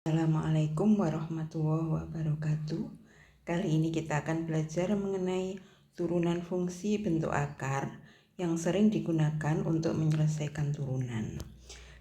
Assalamualaikum warahmatullahi wabarakatuh. Kali ini kita akan belajar mengenai turunan fungsi bentuk akar yang sering digunakan untuk menyelesaikan turunan.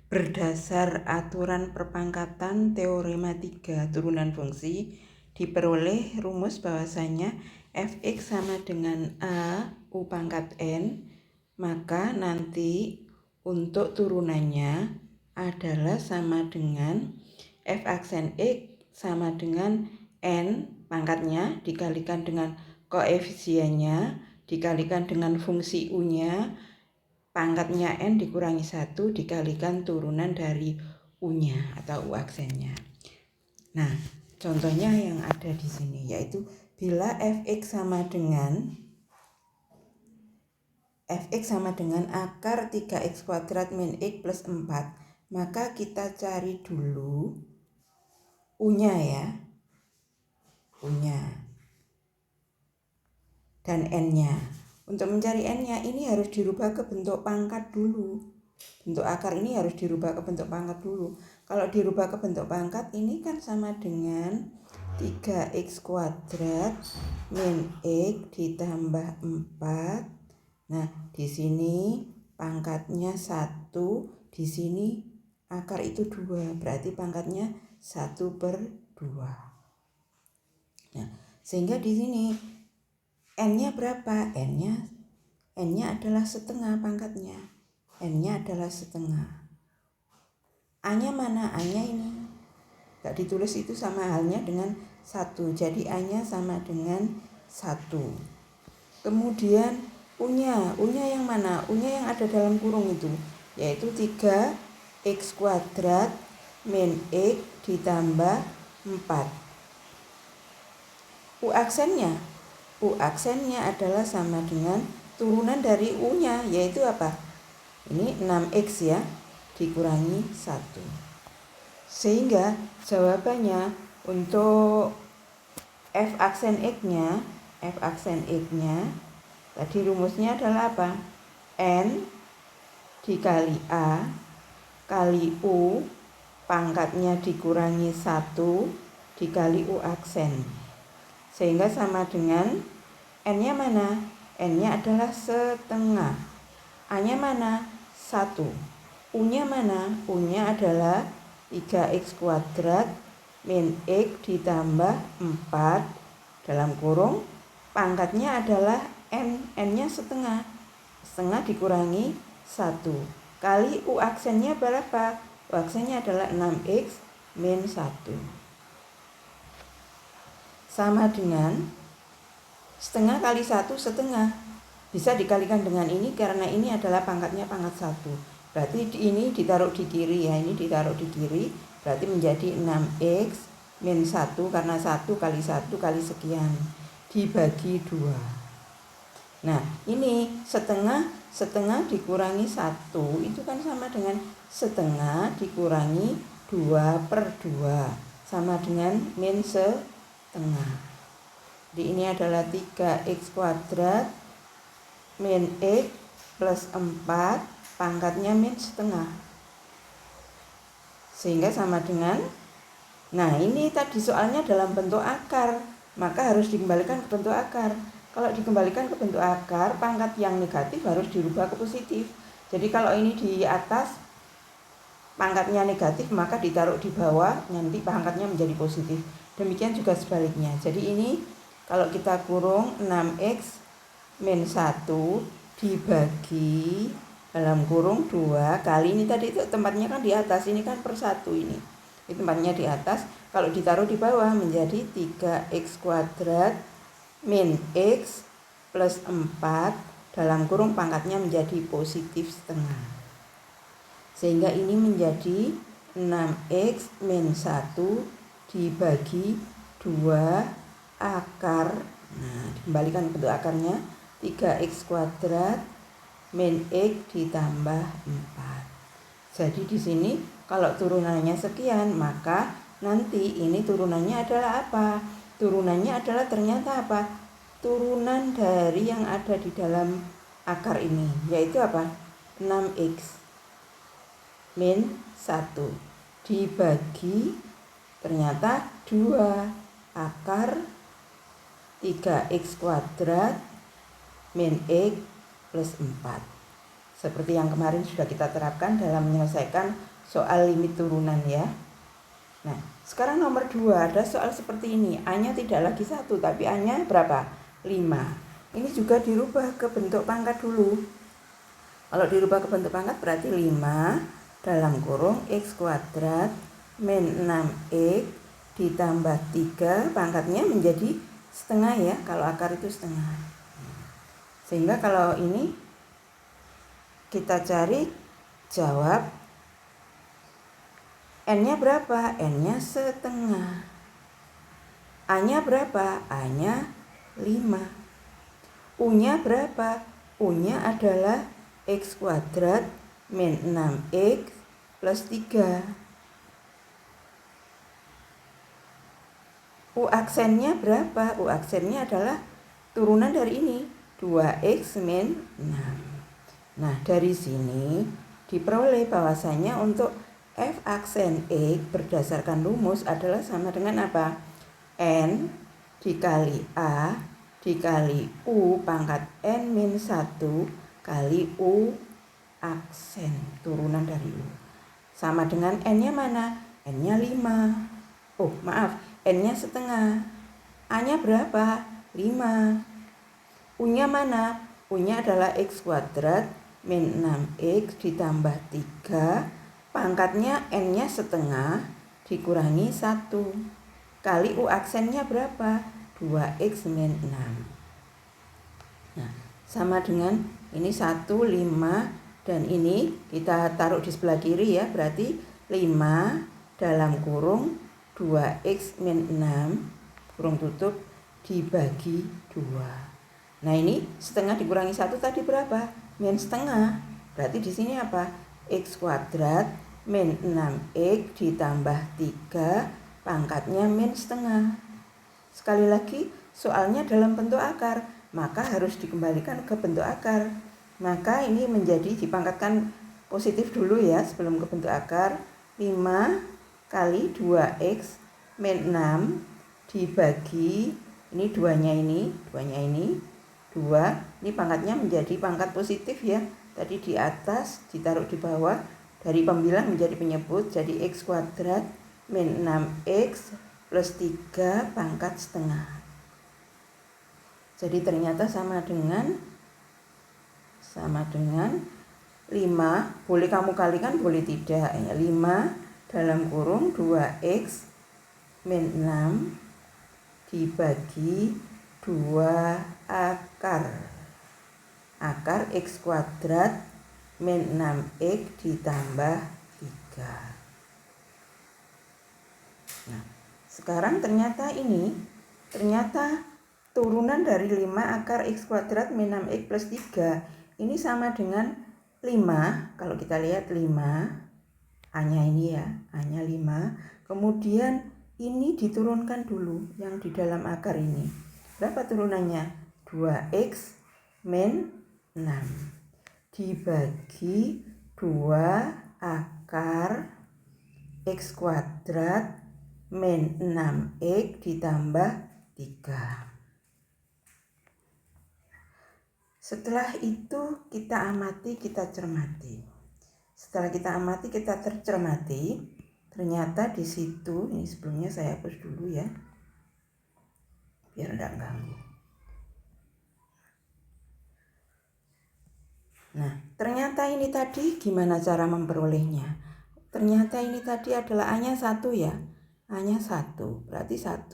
Berdasar aturan perpangkatan teorema 3 turunan fungsi, diperoleh rumus bahwasanya fx sama dengan a u pangkat n, maka nanti untuk turunannya adalah sama dengan f aksen x sama dengan n pangkatnya dikalikan dengan koefisiennya dikalikan dengan fungsi u-nya pangkatnya n dikurangi 1 dikalikan turunan dari u-nya atau u aksennya. Nah, contohnya yang ada di sini yaitu bila fx sama dengan akar 3x kuadrat min x plus 4, maka kita cari dulu u-nya ya, u-nya dan n-nya. Untuk mencari n-nya ini harus dirubah ke bentuk pangkat dulu. Bentuk akar ini harus dirubah ke bentuk pangkat dulu. Kalau dirubah ke bentuk pangkat ini kan sama dengan 3x kuadrat min x ditambah 4. Nah, di sini pangkatnya 1, di sini akar itu 2, berarti pangkatnya 1/2. Nah, sehingga di sini n-nya berapa? N-nya adalah setengah pangkatnya. N-nya adalah setengah. A-nya mana? A-nya ini. Enggak ditulis itu sama halnya dengan 1. Jadi A-nya sama dengan 1. Kemudian U-nya yang mana? U-nya yang ada dalam kurung itu, yaitu 3x kuadrat min x ditambah 4. U aksennya adalah sama dengan turunan dari U-nya, yaitu apa? Ini 6x ya, dikurangi 1. Sehingga jawabannya untuk f aksen x-nya tadi rumusnya adalah apa? N dikali A kali U pangkatnya dikurangi 1 dikali U aksen. Sehingga sama dengan N-nya mana? N-nya adalah setengah. A-nya mana? 1. U-nya mana? U-nya adalah 3x kuadrat min x ditambah 4 dalam kurung pangkatnya adalah N-nya setengah. Setengah dikurangi 1 kali U aksennya berapa? U aksennya adalah 6x min 1. Sama dengan setengah kali 1 setengah. Bisa dikalikan dengan ini karena ini adalah pangkatnya pangkat 1. Berarti ini ditaruh di kiri ya, ini ditaruh di kiri. Berarti menjadi 6x min 1 karena 1 kali 1 kali sekian dibagi 2. Nah, ini setengah dikurangi 1 itu kan sama dengan setengah dikurangi 2/2 sama dengan min setengah. Jadi ini adalah 3x kuadrat min x plus 4 pangkatnya min setengah. Sehingga sama dengan, nah ini tadi soalnya dalam bentuk akar, maka harus dikembalikan ke bentuk akar. Kalau dikembalikan ke bentuk akar, pangkat yang negatif harus dirubah ke positif. Jadi kalau ini di atas pangkatnya negatif, maka ditaruh di bawah, nanti pangkatnya menjadi positif. Demikian juga sebaliknya. Jadi ini kalau kita kurung 6x min 1 dibagi dalam kurung 2 kali ini tadi itu tempatnya kan di atas, ini kan per 1 ini tempatnya di atas. Kalau ditaruh di bawah menjadi 3x kuadrat min x plus 4 dalam kurung pangkatnya menjadi positif setengah. Sehingga ini menjadi 6x min 1 dibagi 2 akar. Nah, dikembalikan ke bentuk akarnya 3x kuadrat min x ditambah 4. Jadi di sini kalau turunannya sekian, maka nanti ini turunannya adalah apa? Turunannya adalah ternyata apa? Turunan dari yang ada di dalam akar ini, yaitu apa? 6x min 1 dibagi Ternyata 2 akar 3x kuadrat min x plus 4. Seperti yang kemarin sudah kita terapkan dalam menyelesaikan soal limit turunan ya. Nah, sekarang nomor 2 ada soal seperti ini. A-nya tidak lagi 1, tapi A-nya berapa? 5. Ini juga dirubah ke bentuk pangkat dulu. Kalau dirubah ke bentuk pangkat berarti 5 dalam kurung x kuadrat min 6x ditambah 3. Pangkatnya menjadi setengah ya, kalau akar itu setengah. Sehingga kalau ini kita cari jawab N-nya berapa? N-nya setengah. A-nya berapa? A-nya 5. U-nya berapa? U-nya adalah x kuadrat min 6x plus 3. U aksennya berapa? U aksennya adalah turunan dari ini, 2x min 6. Nah, dari sini diperoleh bahwasanya untuk f aksen x berdasarkan rumus adalah sama dengan apa? N dikali A dikali U pangkat N min 1 kali U aksen turunan dari U. Sama dengan N-nya mana? N-nya 5. Oh, maaf, N-nya setengah. A-nya berapa? 5. U-nya mana? U-nya adalah x kuadrat min 6x ditambah 3. Pangkatnya N-nya setengah dikurangi 1. Kali U aksennya berapa? 2x min 6. Nah, sama dengan ini 1, 5. Dan ini kita taruh di sebelah kiri ya. Berarti 5 dalam kurung 2x min 6 kurung tutup dibagi 2. Nah, ini setengah dikurangi 1 tadi berapa? Min setengah. Berarti di sini apa? X kuadrat min 6x ditambah 3. Pangkatnya min setengah. Sekali lagi, soalnya dalam bentuk akar, maka harus dikembalikan ke bentuk akar. Maka ini menjadi dipangkatkan positif dulu ya sebelum ke bentuk akar. 5 kali 2x min 6 dibagi, ini 2-nya ini 2, ini pangkatnya menjadi pangkat positif ya. Tadi di atas ditaruh di bawah, dari pembilang menjadi penyebut, jadi x kuadrat min 6x plus 3 pangkat setengah. Jadi ternyata sama dengan 5, boleh kamu kalikan boleh tidak ya. 5 dalam kurung 2x min 6 dibagi 2 akar x kuadrat min 6x ditambah 3. Nah, sekarang ternyata turunan dari 5 akar x kuadrat min 6x plus 3 ini sama dengan 5. Kalau kita lihat 5, A-nya ini ya, A-nya 5. Kemudian ini diturunkan dulu yang di dalam akar ini. Berapa turunannya? 2x min 6 dibagi 2 akar x kuadrat min 6x ditambah 3. Setelah itu kita amati, kita cermati. Setelah kita amati, kita tercermati, ternyata di situ, ini sebelumnya saya hapus dulu ya, biar enggak ganggu. Nah, ternyata ini tadi gimana cara memperolehnya? Ternyata ini tadi adalah A-nya 1 ya. A-nya 1, berarti 1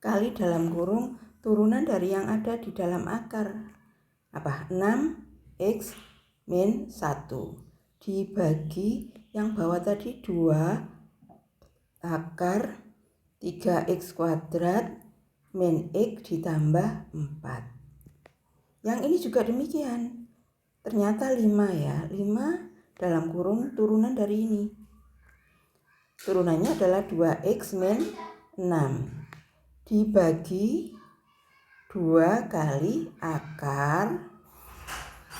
kali dalam kurung turunan dari yang ada di dalam akar. Apa? 6x min 1 dibagi yang bawah tadi 2 akar 3x kuadrat min x ditambah 4. Yang ini juga demikian. Ternyata 5 ya. 5 dalam kurung turunan dari ini. Turunannya adalah 2x min 6 dibagi 2 kali akar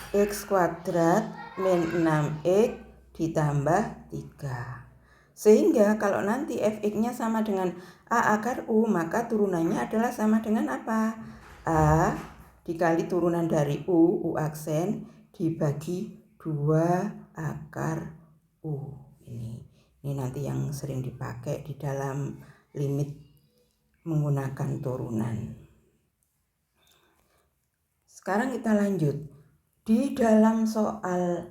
x kuadrat min 6x ditambah 3. Sehingga kalau nanti fx-nya sama dengan A akar U, maka turunannya adalah sama dengan apa? A dikali turunan dari U aksen, dibagi 2 akar U. Ini nanti yang sering dipakai di dalam limit menggunakan turunan. Sekarang kita lanjut. Di dalam soal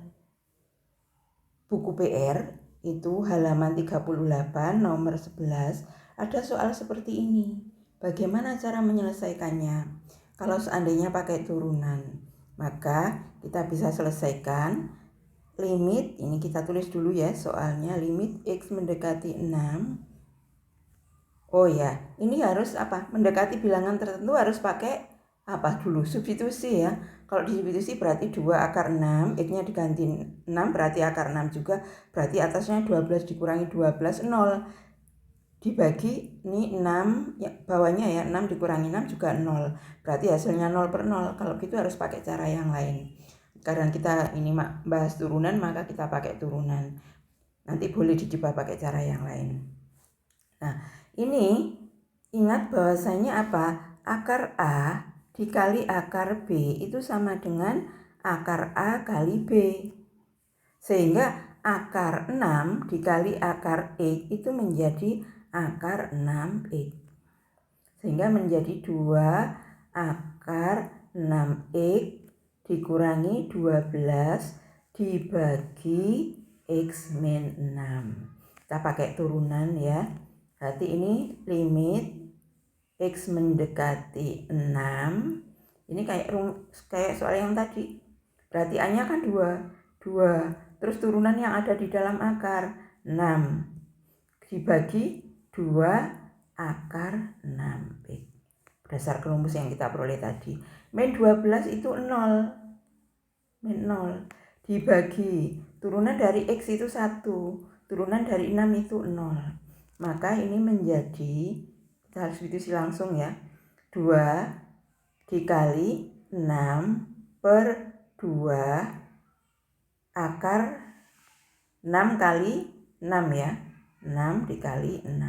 buku PR itu halaman 38 nomor 11 ada soal seperti ini. Bagaimana cara menyelesaikannya? Kalau seandainya pakai turunan, maka kita bisa selesaikan limit, ini kita tulis dulu ya soalnya, limit X mendekati 6. Oh ya, ini harus apa? Mendekati bilangan tertentu harus pakai apa dulu? Substitusi ya. Kalau disubstitusi berarti 2 akar 6, X-nya diganti 6 berarti akar 6 juga, berarti atasnya 12 dikurangi 12, 0. Dibagi, ini 6, ya, bawahnya ya 6 dikurangi 6 juga 0. Berarti hasilnya 0 per 0, kalau gitu harus pakai cara yang lain. Karena kita ini bahas turunan, maka kita pakai turunan. Nanti boleh dijebak pakai cara yang lain. Nah, ini ingat bahwasanya apa? Akar A dikali akar B itu sama dengan akar A kali B. Sehingga akar 6 dikali akar X itu menjadi akar 6X. Sehingga menjadi 2 akar 6X dikurangi 12 dibagi X min 6. Kita pakai turunan ya. Berarti ini limit X mendekati 6. Ini kayak soal yang tadi. Berarti A-nya kan 2. Terus turunan yang ada di dalam akar 6 dibagi 2 akar 6X. Dasar kerumus yang kita peroleh tadi. Min 12 itu 0. Min 0 dibagi turunan dari X itu 1. Turunan dari 6 itu 0. Maka ini menjadi, kita harus substitusi langsung ya, 2 dikali 6 per 2 akar 6 kali 6 ya. 6 dikali 6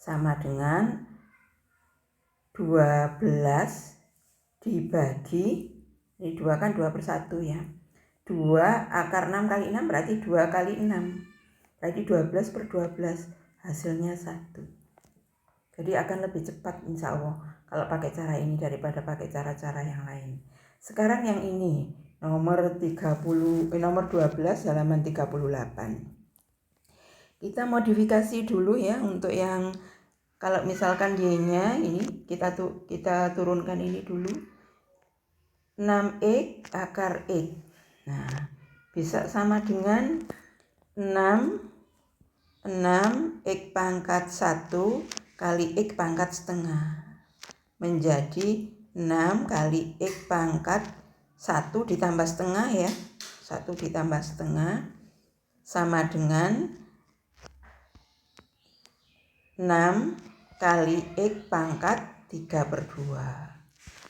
sama dengan 12 dibagi, ini 2 kan 2 per 1 ya. 2 akar 6 kali 6 berarti 2 kali 6. Berarti 12 per 12. Hasilnya 1. Jadi akan lebih cepat insya Allah kalau pakai cara ini daripada pakai cara-cara yang lain. Sekarang yang ini nomor 12 halaman 38. Kita modifikasi dulu ya untuk yang kalau misalkan Y-nya ini kita turunkan ini dulu. 6X akar X. Nah, bisa sama dengan 6 X pangkat 1 kali X pangkat setengah menjadi 6 kali X pangkat 1 ditambah setengah ya, 1 ditambah setengah sama dengan 6 kali X pangkat 3 per 2.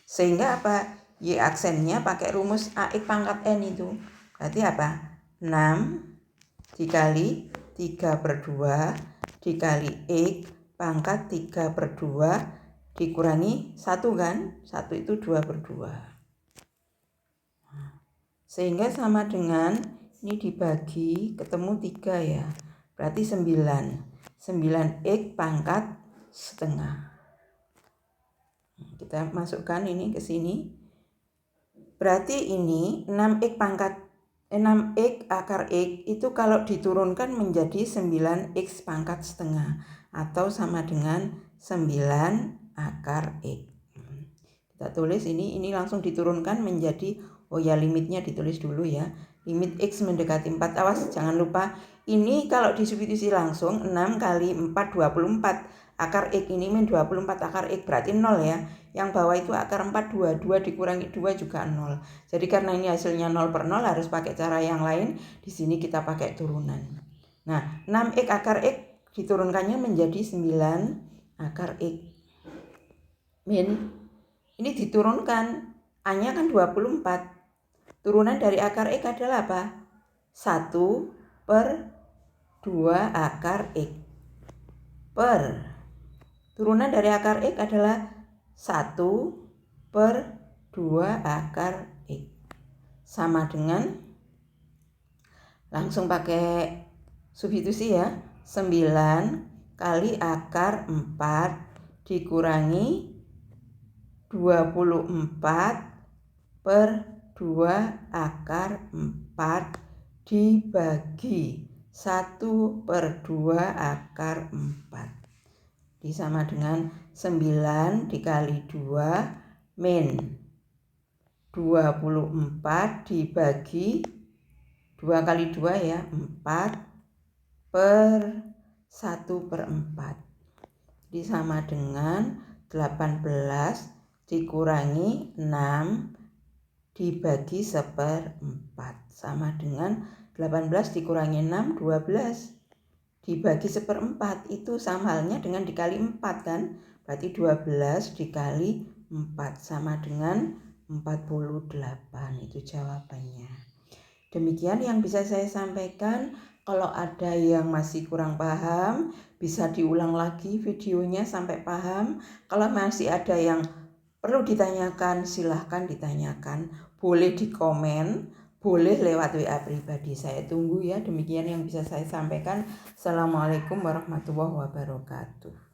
Sehingga apa? Y aksennya pakai rumus AX pangkat N itu. Berarti apa? 6 dikali 3 per 2 dikali X pangkat 3 per 2 dikurangi 1 kan? 1 itu 2 per 2. Sehingga sama dengan ini dibagi ketemu 3 ya. Berarti 9X pangkat setengah. Kita masukkan ini ke sini. Berarti ini 6X akar X itu kalau diturunkan menjadi 9X pangkat setengah atau sama dengan 9 akar X. Kita tulis ini langsung diturunkan menjadi, oh ya limitnya ditulis dulu ya. Limit X mendekati 4, awas jangan lupa ini kalau disubstitusi langsung 6 kali 4 24. Akar X ini min 24 akar X berarti 0 ya. Yang bawah itu akar 4 2 dikurangi 2 juga 0. Jadi karena ini hasilnya 0 per 0 harus pakai cara yang lain. Di sini kita pakai turunan. Nah 6X akar X diturunkannya menjadi 9 akar X. Min ini diturunkan, A-nya kan 24. Turunan dari akar X adalah apa? 1 per 2 akar X per turunan dari akar X adalah 1 per 2 akar X sama dengan, langsung pakai substitusi ya, 9 kali akar 4 dikurangi 24 per 2 akar 4 dibagi 1 per 2 akar 4 disama dengan 9 dikali 2 min 24 dibagi 2 kali 2 ya 4 per 1 per 4 disama dengan 18 dikurangi 6 dibagi 1/4 sama dengan 18 dikurangi 6 12 dibagi 1/4 itu sama halnya dengan dikali 4 kan, berarti 12 dikali 4 sama dengan 48, itu jawabannya. Demikian yang bisa saya sampaikan. Kalau ada yang masih kurang paham bisa diulang lagi videonya sampai paham. Kalau masih ada yang perlu ditanyakan silahkan ditanyakan, boleh di komen, boleh lewat WA pribadi, saya tunggu ya. Demikian yang bisa saya sampaikan. Assalamualaikum warahmatullahi wabarakatuh.